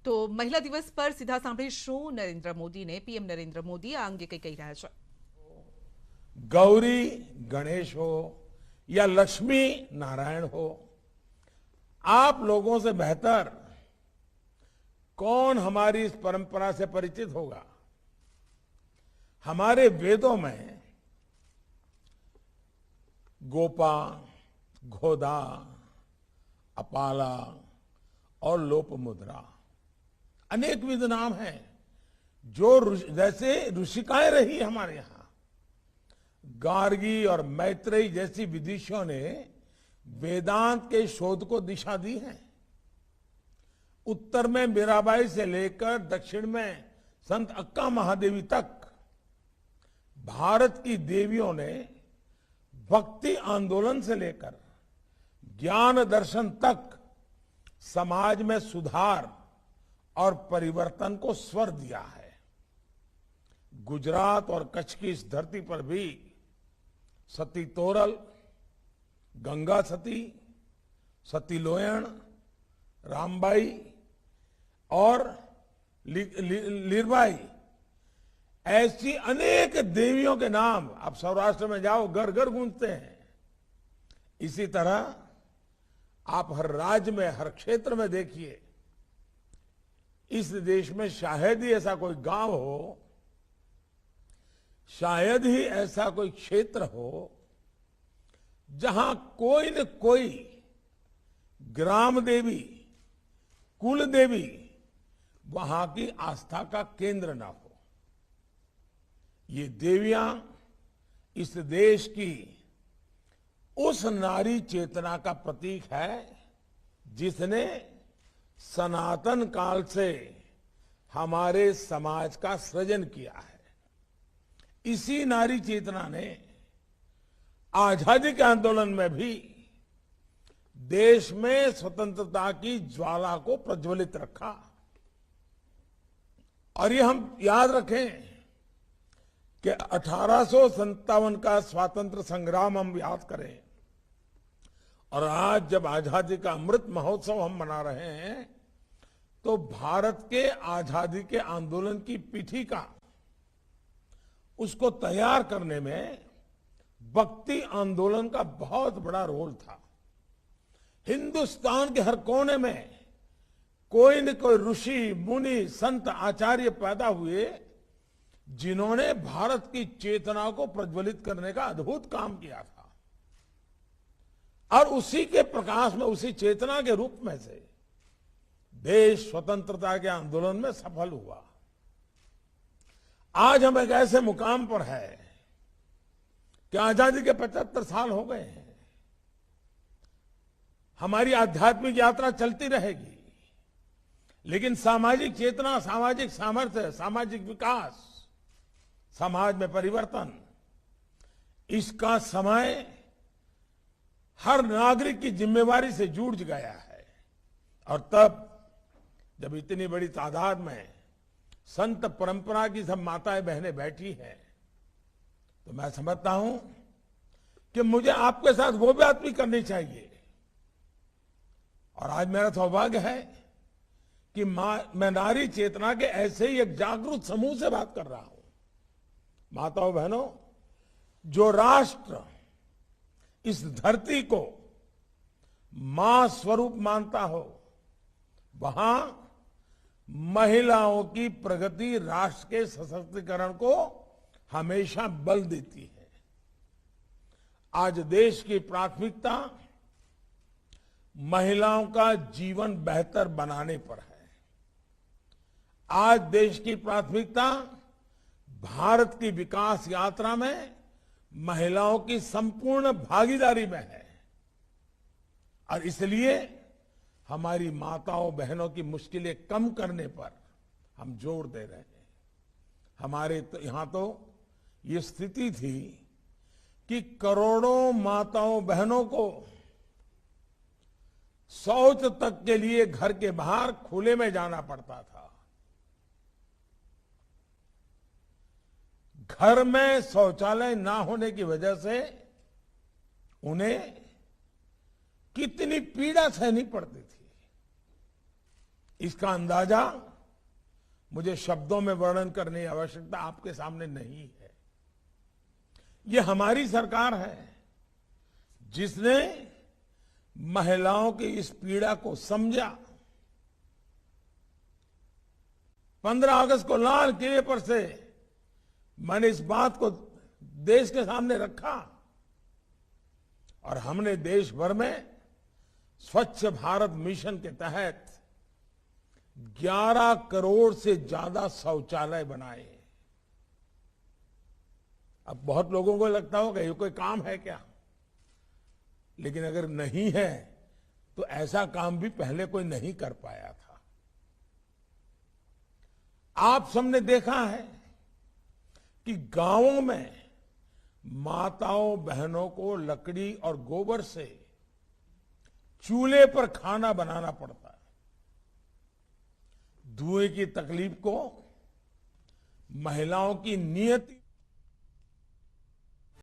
તો મહિલા દિવસ પર સીધા સાંભળીશું નરેન્દ્ર મોદીને પીએમ નરેન્દ્ર મોદી આ અંગે કંઈ કહી રહ્યા છે। गौरी गणेश हो या लक्ष्मी नारायण हो, आप लोगों से बेहतर कौन हमारी इस परंपरा से परिचित होगा। हमारे वेदों में गोपा, गोदा, अपाला और लोपमुद्रा अनेकविध नाम हैं, जो जैसे ऋषिकाएं रही हमारे यहां। गार्गी और मैत्रेयी जैसी विदुषियों ने वेदांत के शोध को दिशा दी है। उत्तर में मीराबाई से लेकर दक्षिण में संत अक्का महादेवी तक भारत की देवियों ने भक्ति आंदोलन से लेकर ज्ञान दर्शन तक समाज में सुधार और परिवर्तन को स्वर दिया है। गुजरात और कच्छ की इस धरती पर भी सती तोरल, गंगा सती, सती लोयण, रामबाई और लीरबाई ऐसी अनेक देवियों के नाम आप सौराष्ट्र में जाओ घर घर गूंजते हैं। इसी तरह आप हर राज्य में, हर क्षेत्र में देखिए, इस देश में शायद ही ऐसा कोई गांव हो, शायद ही ऐसा कोई क्षेत्र हो जहां कोई न कोई ग्राम देवी, कुल देवी वहां की आस्था का केंद्र ना हो। ये देवियां इस देश की उस नारी चेतना का प्रतीक है जिसने सनातन काल से हमारे समाज का सृजन किया है। इसी नारी चेतना ने आजादी के आंदोलन में भी देश में स्वतंत्रता की ज्वाला को प्रज्वलित रखा। और ये हम याद रखें कि 1857 का स्वातंत्र संग्राम हम याद करें, और आज जब आजादी का अमृत महोत्सव हम मना रहे हैं, तो भारत के आजादी के आंदोलन की पीठिका उसको तैयार करने में भक्ति आंदोलन का बहुत बड़ा रोल था। हिंदुस्तान के हर कोने में कोई न कोई ऋषि, मुनि, संत, आचार्य पैदा हुए जिन्होंने भारत की चेतना को प्रज्वलित करने का अद्भुत काम किया था। और उसी के प्रकाश में, उसी चेतना के रूप में से देश स्वतंत्रता के आंदोलन में सफल हुआ। आज हम एक ऐसे मुकाम पर है कि आजादी के 75 साल हो गए हैं। हमारी आध्यात्मिक यात्रा चलती रहेगी, लेकिन सामाजिक चेतना, सामाजिक सामर्थ्य, सामाजिक विकास, समाज में परिवर्तन, इसका समय हर नागरिक की जिम्मेवारी से जुड़ गया है। और तब जब इतनी बड़ी तादाद में संत परंपरा की सब माताएं बहनें बैठी हैं, तो मैं समझता हूं कि मुझे आपके साथ वो बात भी करनी चाहिए। और आज मेरा सौभाग्य है कि मैं नारी चेतना के ऐसे ही एक जागरूक समूह से बात कर रहा हूं। माताओं बहनों, जो राष्ट्र इस धरती को मां स्वरूप मानता हो, वहां महिलाओं की प्रगति राष्ट्र के सशक्तिकरण को हमेशा बल देती है। आज देश की प्राथमिकता महिलाओं का जीवन बेहतर बनाने पर है। आज देश की प्राथमिकता भारत की विकास यात्रा में महिलाओं की संपूर्ण भागीदारी में है। और इसलिए हमारी माताओं बहनों की मुश्किलें कम करने पर हम जोर दे रहे हैं। हमारे यहां तो ये स्थिति थी कि करोड़ों माताओं बहनों को शौच तक के लिए घर के बाहर खुले में जाना पड़ता था। घर में शौचालय ना होने की वजह से उन्हें कितनी पीड़ा सहनी पड़ती थी। इसका अंदाजा मुझे शब्दों में वर्णन करने की आवश्यकता आपके सामने नहीं है। ये हमारी सरकार है जिसने महिलाओं की इस पीड़ा को समझा। 15 अगस्त को लाल किले पर से मैंने इस बात को देश के सामने रखा और हमने देश भर में स्वच्छ भारत मिशन के तहत 11 करोड़ से ज्यादा शौचालय बनाए। अब बहुत लोगों को लगता होगा ये कोई काम है क्या, लेकिन अगर नहीं है तो ऐसा काम भी पहले कोई नहीं कर पाया था। आप सबने देखा है कि गांवों में माताओं बहनों को लकड़ी और गोबर से चूल्हे पर खाना बनाना पड़ता है। धुएं की तकलीफ को महिलाओं की नियति